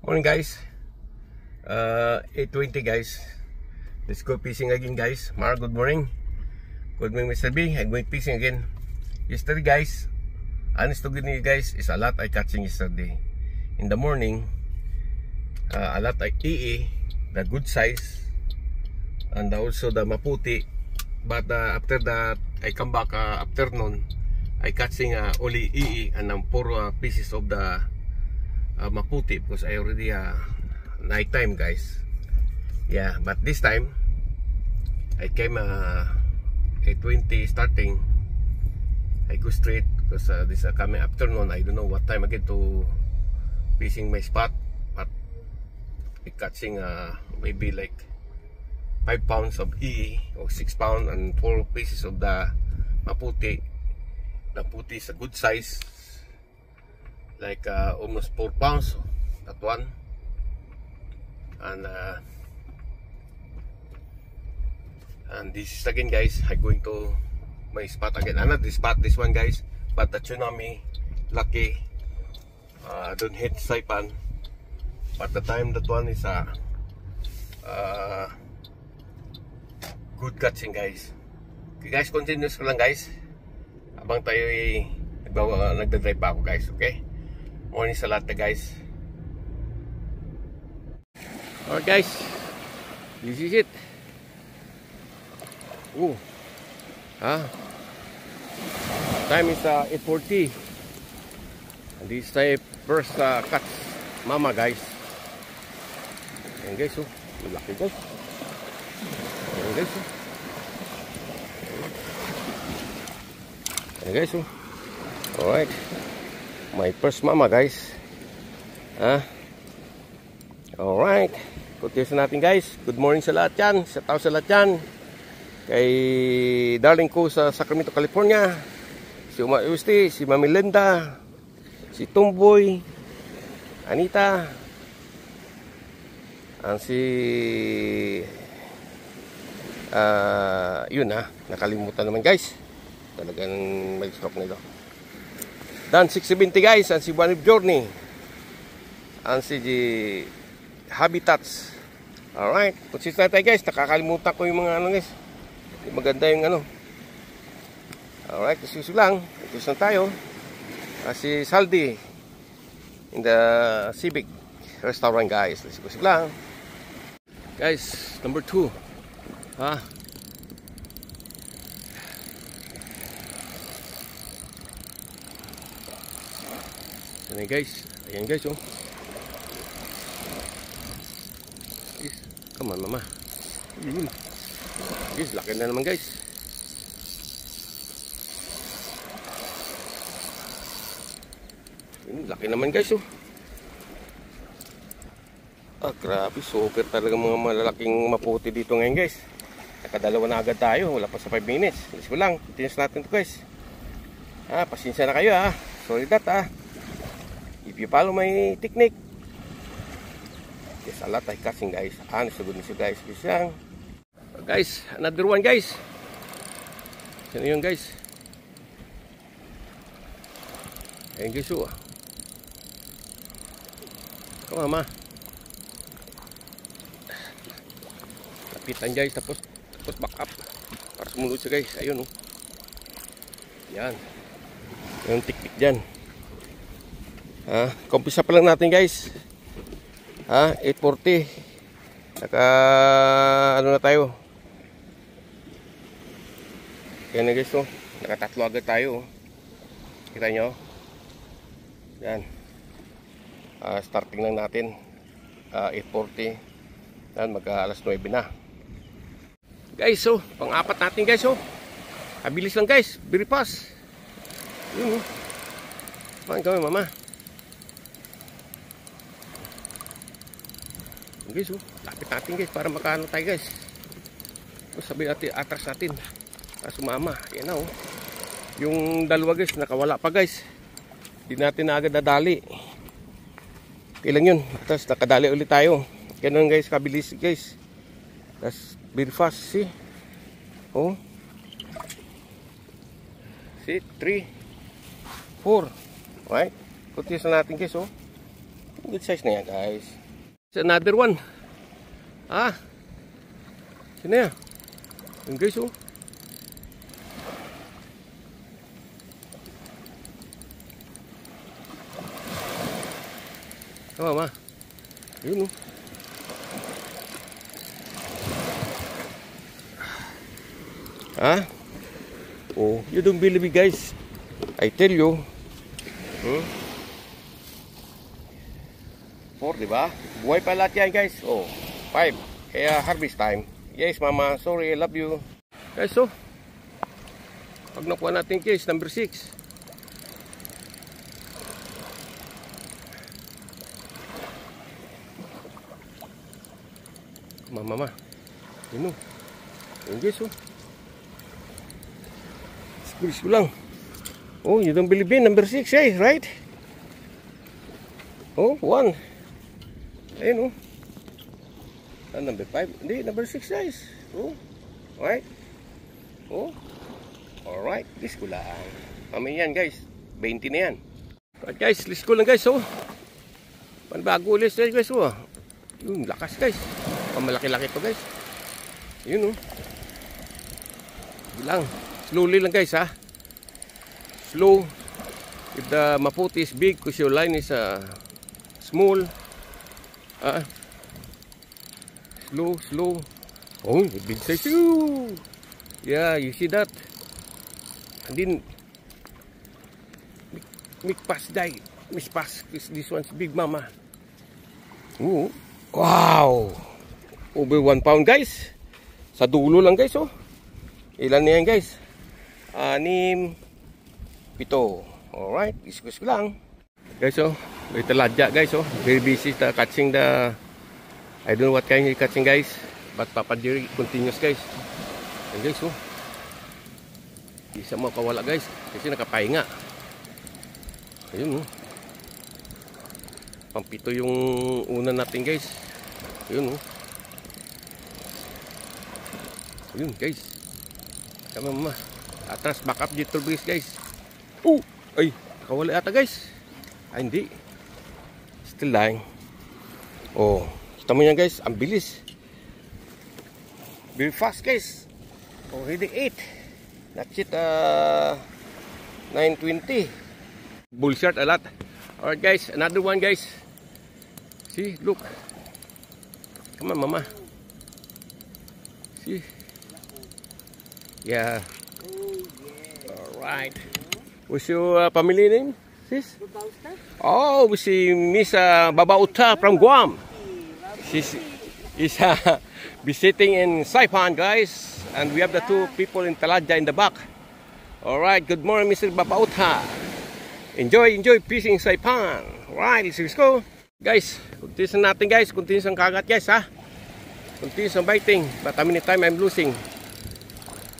Morning guys, 8:20 guys. Let's go fishing again guys. Mar, good morning. Good morning Mr. B. I'm going fishing again. Yesterday guys, honest to goodness guys, is a lot I catching yesterday. In the morning, a lot I EE, the good size, and also the maputi. But after that, I come back afternoon, I catching only EE and 4 pieces of the maputi because I already night time guys. Yeah, but this time I came 8:20 starting. I go straight because this coming afternoon I don't know what time again to fishing my spot, but I catching maybe like 5 pounds of EE or 6 pounds and 4 pieces of the maputi. The maputi is a good size, like almost 4 pounds, that one. And this is again guys, I'm going to my spot again, another spot, this one guys, but the tsunami lucky don't hit Saipan, but the time that one is good catching guys. Okay guys, continuous ko lang guys habang tayo nagdadrive pa ako guys. Okay, morning sa lahat guys. Alright guys, this is it. Time is 8:40 and this is first catch mama guys. Ayan guys, malaki guys. Ayan guys, ayan guys, alright, my first mama guys. Alright, continuous natin guys. Good morning sa lahat yan, sa tao sa lahat yan. Kay darling ko sa Sacramento, California, si Uma Usti, si Mami Linda, si Tumboy, Anita, ang si yun nakalimutan naman guys, talagang may stroke nito. Dan 670 guys, ang si One of Journey, ang si Habitats. Alright, consistent tayo guys, nakakalimutan ko yung mga guys, maganda yung Alright, susunod lang, ito tayo. Si Saldi in the Civic Restaurant guys, susunod lang guys. Number 2 ayan guys, ayan guys come on mama. Guys, laki na naman guys. Laki naman guys grabe, super talaga mga malalaking maputi dito ngayon guys. Nakadalawa na agad tayo, wala pa sa 5 minutes. Let's go lang, continuous natin to guys. Pasensya na kayo sorry that if you follow my technique. Yes, a lot I catching guys. Honest to goodness guys. Guys, another one guys. Ano yun guys? Ayan guys come on ma. Lapitan guys, tapos back up para sumunod siya guys. Ayun yan yung tiktik dyan. Kumpisa pa lang natin guys. 8:40 ano na tayo. Yan na guys nakatatlo agad tayo kita nyo yan. Starting lang natin 8:40 yan, alas 9 na guys. Pang-apat natin guys abilis lang guys, very fast. Yun man gawin mama guys. Lapit natin guys para makaano tayo guys. Sabi natin atras natin sumama. Yan yung dalawa guys nakawala pa guys, di natin na agad nadali. Kailan yun, tapos nakadali ulit tayo. Ganun guys, kabilis guys, that's very fast. See see 3 4 right, continuous na natin guys Good size na yan, guys. It's another one. Ah. Sino yan? Yung guys, oh. Tama, ma. Yun, oh. Ah. Oh, you don't believe me, guys. I tell you. 4, diba? Buhay pa lahat yan, guys. Oh, 5. Kaya harvest time. Yes, mama. Sorry, I love you. Guys, so. Pag nakuha natin case, number 6. Mama. Yun, oh. Yun, guys, oh. Squeeze ko lang. Oh, you don't believe me? Number 6, eh, right? Oh, 1. Ayun, oh. Number 5. Hindi, number 6, guys. Oh, right. Oh, alright. Let's go lang. Mamaya yan, guys. 20 na yan. Alright, guys. Let's go lang, guys. Oh, panbago ulit, guys. Oh, yung lakas, guys. Pamalaki-laki to, guys. Yun, oh. Lang. Slowly lang, guys, ha. Slow. If the maputi is big, because your line is small. Slow. Oh, big size. Ooh. Yeah, you see that? And then make pass die. Miss pass. This one's big, mama. Ooh. Wow. Over 1 pound, guys. Sa dulo lang, guys, oh. Ilan na yan, guys? 6, 7. Alright, discuss ko lang. Guys, oh. May taladya, guys, oh. Very busy catching the... I don't know what kind of catching, guys. But Papa Jerry continuous, guys. And guys, oh. Isa mo kawala, guys. Kasi nakapahinga. Ayun, oh. Pampito yung una natin, guys. Ayun, oh. Ayun, guys. Sama mama. Atras, back up dito, guys. Oh! Ay, kawala ata, guys. Ay, hindi. Still lying. Oh. Kita mo yan, guys. Ang bilis. Very fast, guys. Already 8. That's it. 9:20. Bull shot a lot. Alright, guys. Another one, guys. See, look. Come on, mama. See. Yeah. Alright. What's your family name, sis? Babauta. Oh, we see Miss Babauta from Guam. She's visiting in Saipan, guys. And we have the 2 people in Taladya in the back. Alright, good morning, Mr. Babauta. Enjoy fishing Saipan. Alright, let's go. Guys, continuous natin, guys. Continuous ang kagat, guys, ha? Continuous ang biting. But how many time I'm losing?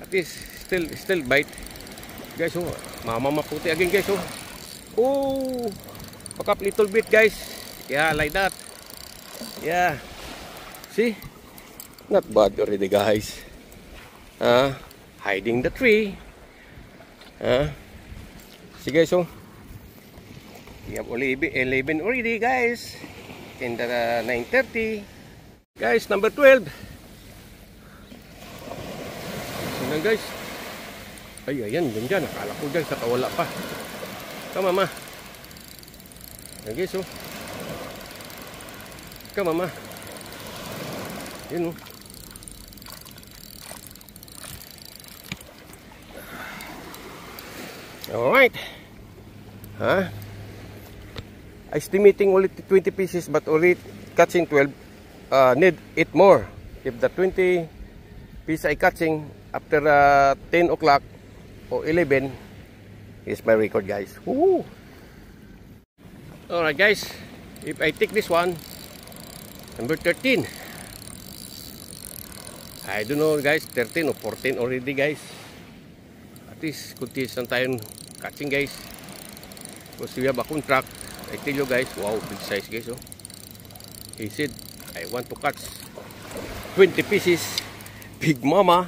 At least, still bite. Guys, oh. Mama maputi again, guys, oh. Oh. Pack up little bit, guys. Yeah, like that. Yeah. See? Not bad already, guys. Hiding the tree. See, guys, oh. We have only 11 already, guys. In the 9:30. Guys, number 12. Sino, guys? Ay, ayan, dyan. Akala ko, guys, nakawala pa. Come, mama. Ayan, guys, oh. Come, mama. Yun, oh. Alright. Estimating only 20 pieces, but only catching 12. Need 8 more. If the 20 pieces I catching after 10 o'clock or 11 is my record, guys. Woo! Alright, guys. If I take this one, number 13. I don't know, guys, 13 or 14 already, guys. At least continuous lang tayong catching, guys. Because we have a contract. I tell you, guys, wow, big size, guys, oh. He said, I want to catch 20 pieces. Big mama.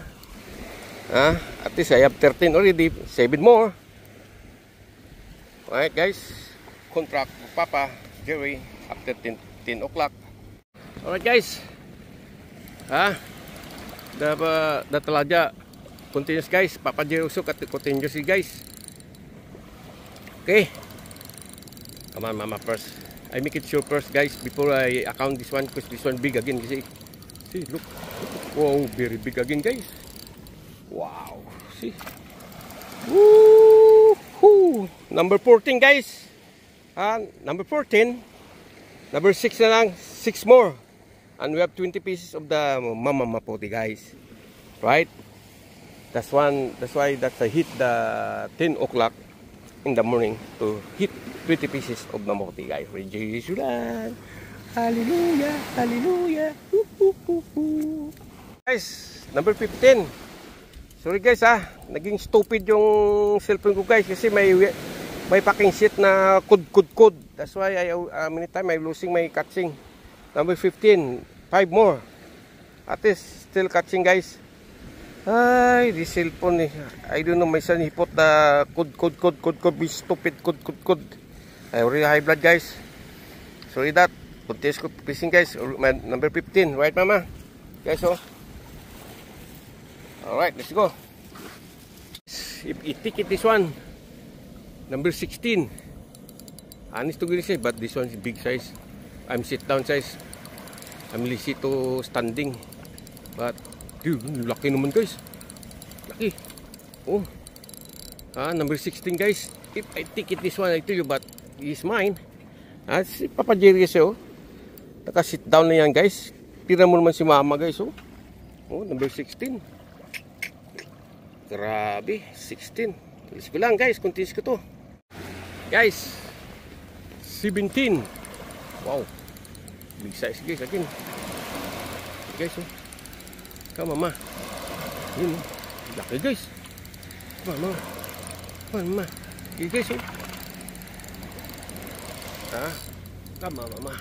At least I have 13 already. 7 more. Alright, guys. Contract with Papa Jerry. after 10 o'clock. Alright guys, the talaga continuous guys, Papa Jerry also continuously guys. Okay, come on mama first. I make it sure first guys before I account this one, because this one big again. See look, wow, very big again guys. Wow, see, woo, number 14 guys. Number 14, number 6 na lang, 6 more, and we have 20 pieces of the mama maputi guys, right? That's why I hit the 10 o'clock in the morning to hit 20 pieces of mamuti guys. Rejoice lang, hallelujah, hallelujah. Guys, number 15. Sorry guys naging stupid yung cellphone ko guys, kasi may packing sheet na kud. That's why many time I'm losing my catching. Number 15, 5 more. At least still catching guys. Ay, this cellphone I don't know, my son he put the kud, be stupid, kud. I already high blood guys. Sorry that. Continuous fishing guys. Number 15, right mama? Guys, alright, let's go. If you ticket this one, number 16. Honest to goodness, but this one is big size. I'm sit down size. I'm lazy to standing. But dude, laki naman guys. Laki. Oh. Number 16 guys. If I ticket this one, I tell you, but it's mine. Si Papa Jerry kasi naka sit down na yan guys. Tira mo naman si mama guys. Oh, number 16. Grabe, 16. Tulis ko lang guys, continuous ko to. Guys, 17. Wow, big size guys again. Guys, come mama. Yun, laki guys. Mama. Guys, come mama.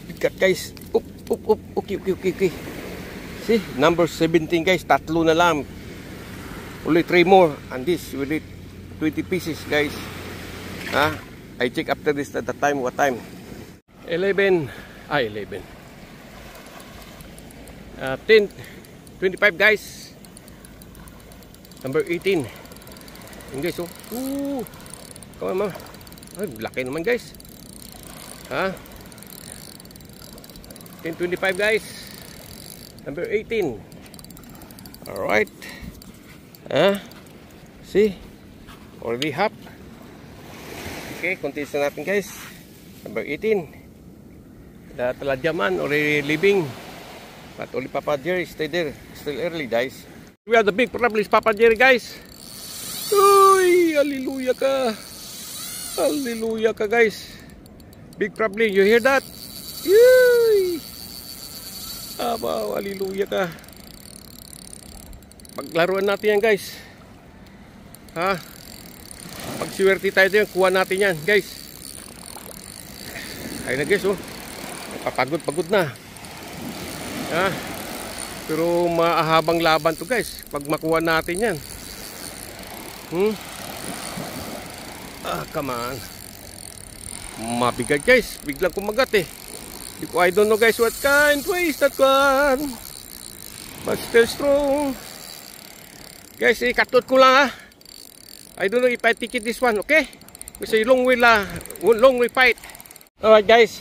Bigat guys. Okay. See, number 17 guys, tatlo na lang. Only 3 more, and this will eat 20 pieces guys. I check after this at the time, what time? 11. 10, 25 guys. Number 18. Yun guys, come on mama. Ay, laki naman guys. 10-25 guys. Number 18. Alright. See? Already half. Okay, continue na natin guys. Number 18. The Taladyaman already leaving. But only Papa Jerry stay there. Still early guys. We have the big problem is Papa Jerry guys. Uy, hallelujah ka. Hallelujah ka guys. Big problem. You hear that? Uy. Wow, hallelujah ka. Paglaruan natin yan guys. Pagsiwerte tayo din, kuha natin yan guys. Ayun na guys, papagod na. Pero mahabang laban to guys, pag makuha natin yan. Come on. Mabigat guys, biglang kumagat I don't know guys what kind ways that one, but still strong guys. Ikatot ko lang I don't know if I ticket this one, okay? Kasi long way fight. Alright guys,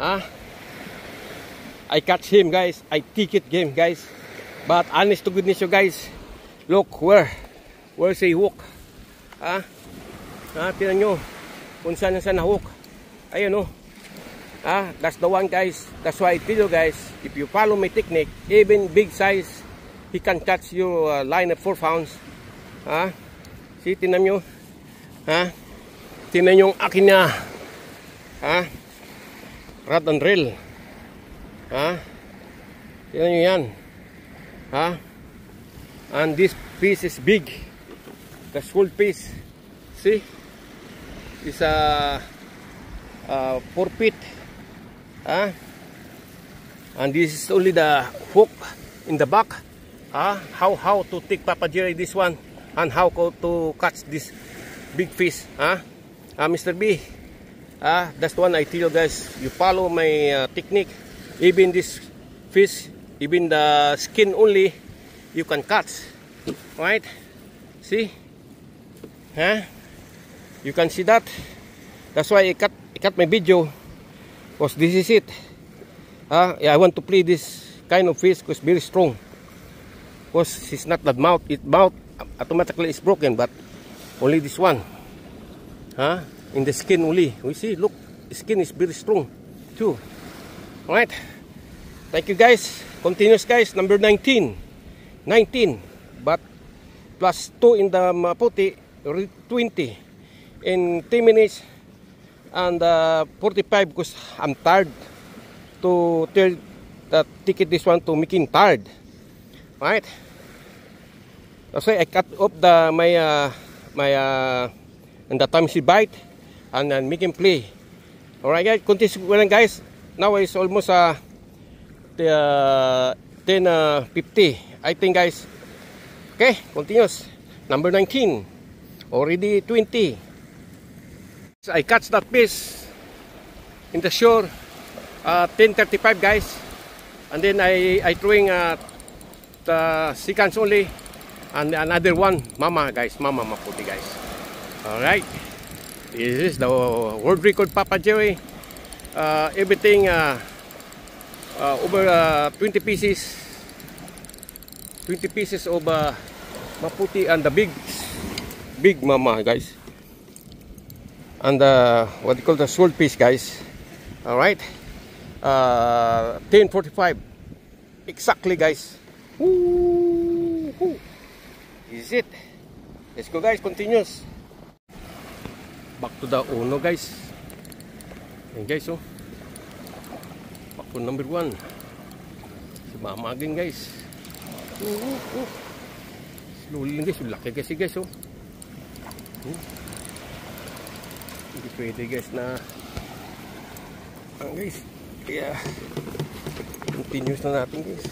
I catch him guys, I ticket game guys, but honest to goodness you guys, look where's he hook? Tingnan nyo kung saan na hook. Ayun that's the one guys. That's why I tell you guys, if you follow my technique, even big size, he can catch your line of 4 pounds. See, tingnan nyo. Tingnan yung akin na. Rod and reel. Tingnan nyo yan. And this piece is big. The whole piece. See? It's a 4 feet. And this is only the hook in the back. How to take Papa Jerry this one, and how to catch this big fish. Mr. B, that's the one I tell you guys. You follow my technique. Even this fish, even the skin only, you can catch. Right? See? You can see that. That's why I cut my video. Because this is it. Yeah, I want to play this kind of fish because very strong. Because it's not that mouth. Its mouth automatically is broken, but only this one. In the skin only. We see, look, the skin is very strong too. Alright. Thank you guys. Continuous guys. Number 19. 19. But plus 2 in the maputi, 20. In 10 minutes and 45 because I'm tired to ticket this one to making tired. Alright. That's why I cut off my and the time she bite and then make him play. Alright guys, continue guys. Now it's almost 10:50 I think guys. Okay, continuous. Number 19. Already 20. So I catch that fish in the shore 10:35 guys. And then I throwing the seconds only. And another one, mama guys, mama maputi guys. Alright, this is the world record Papa Joey. Everything over 20 pieces. 20 pieces of maputi and the big mama guys. And what you call the swordfish guys. Alright, 10:45 exactly guys. Woo, woo. This is it. Let's go guys, continuous. Back to the uno guys. Ayan guys oh. Back to number 1. Si mama again guys. Slowly lang guys. Laki kasi guys oh. Hindi pwede guys na guys. Kaya continuous na natin guys.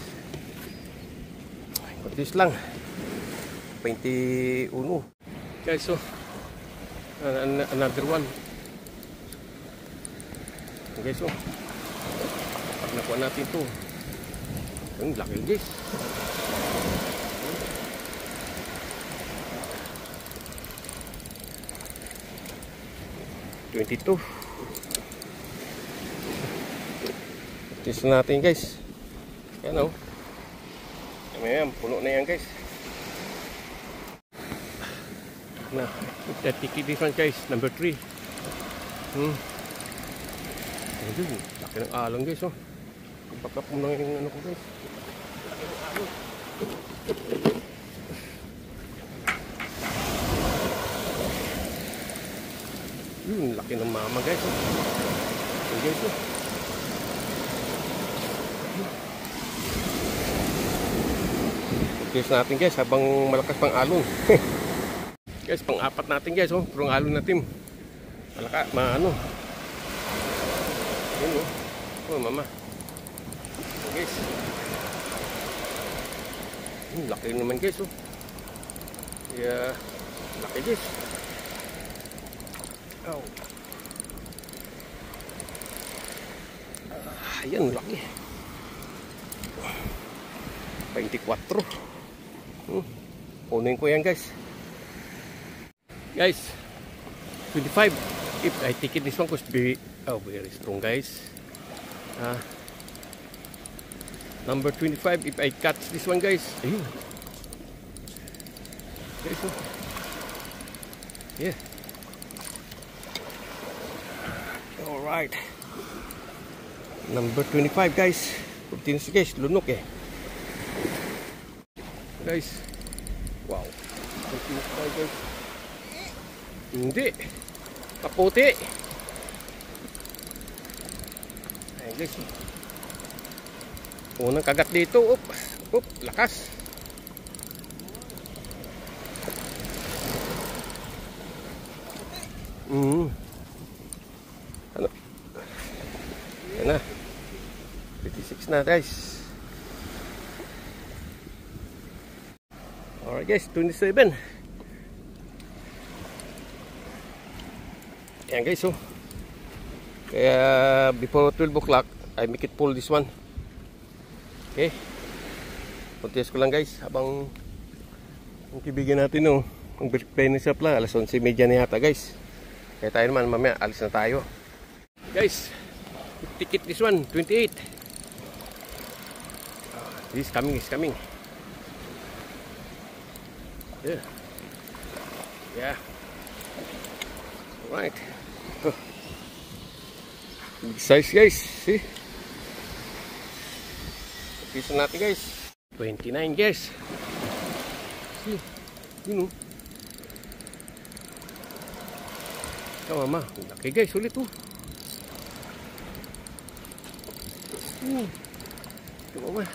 Continuous lang. 21 guys oh. Another one. Okay, so pag nakuha natin ito, ang laki guys. $22. Test natin guys. Yan o. Ayan, puno na yan guys. Nah, kita ticket this one guys, number 3. Ayun, laki ng along guys oh. Ipakap mo lang yung ano ko guys. Yun, laki ng mama guys oh. Ayun guys oh. Test natin guys habang malakas pang alon. Guys, pang-apat natin guys oh, turong alon natin. Malaka, maano. Yun oh. Oh, mama. So, guys. Laki naman guys oh. Yeah, laki guys. Oh. Ayan, laki. 24. Kunin ko yan guys. Guys, 25. If I take it this one, because very strong guys. Number 25. If I catch this one, guys. Ayun. Guys, oh. Yeah. All right. Number 25, guys. Continuous guys, lunok eh. Guys. Wow. Continuous tayo guys. Hindi. Kaputi. Ayan guys. Unang kagat dito. Up. Lakas. Ano? Ayan na. 56 na guys. Alright guys, 27. Ayan guys, oh. Kaya before 12 o'clock, I make it full this one. Okay. Puntis ko lang guys, habang ang kaibigan natin, oh, ang birthday ni Sapla, alas 11:30 na yata guys. Kaya tayo naman, mamaya, alis na tayo. Guys, ticket this one, 28. This is coming. Yeah. Yeah. Alright. Oh. Big size guys. See? Piso natin guys. 29 guys. See? You know. Ikaw mama. Okay guys. Ulit oh. Ikaw mama.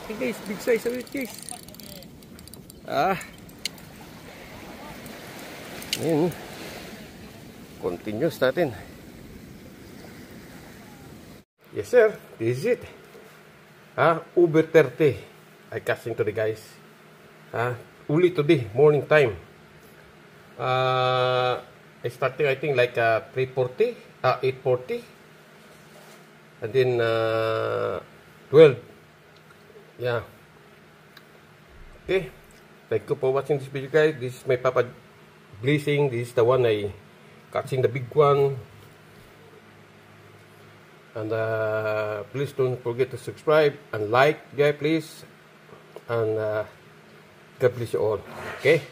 Okay guys. Big size ulit guys. Ayan. Continuous natin. Yes sir, this is it. Uber 30. I casting today guys. Uli today, morning time. I starting I think like 3:40, 8:40. And then 12. Yeah. Okay. Thank you for watching this video guys. This is my Papa Blessing. This is the one I catching the big one. And please don't forget to subscribe and like, guys, please. And God bless you all. Okay.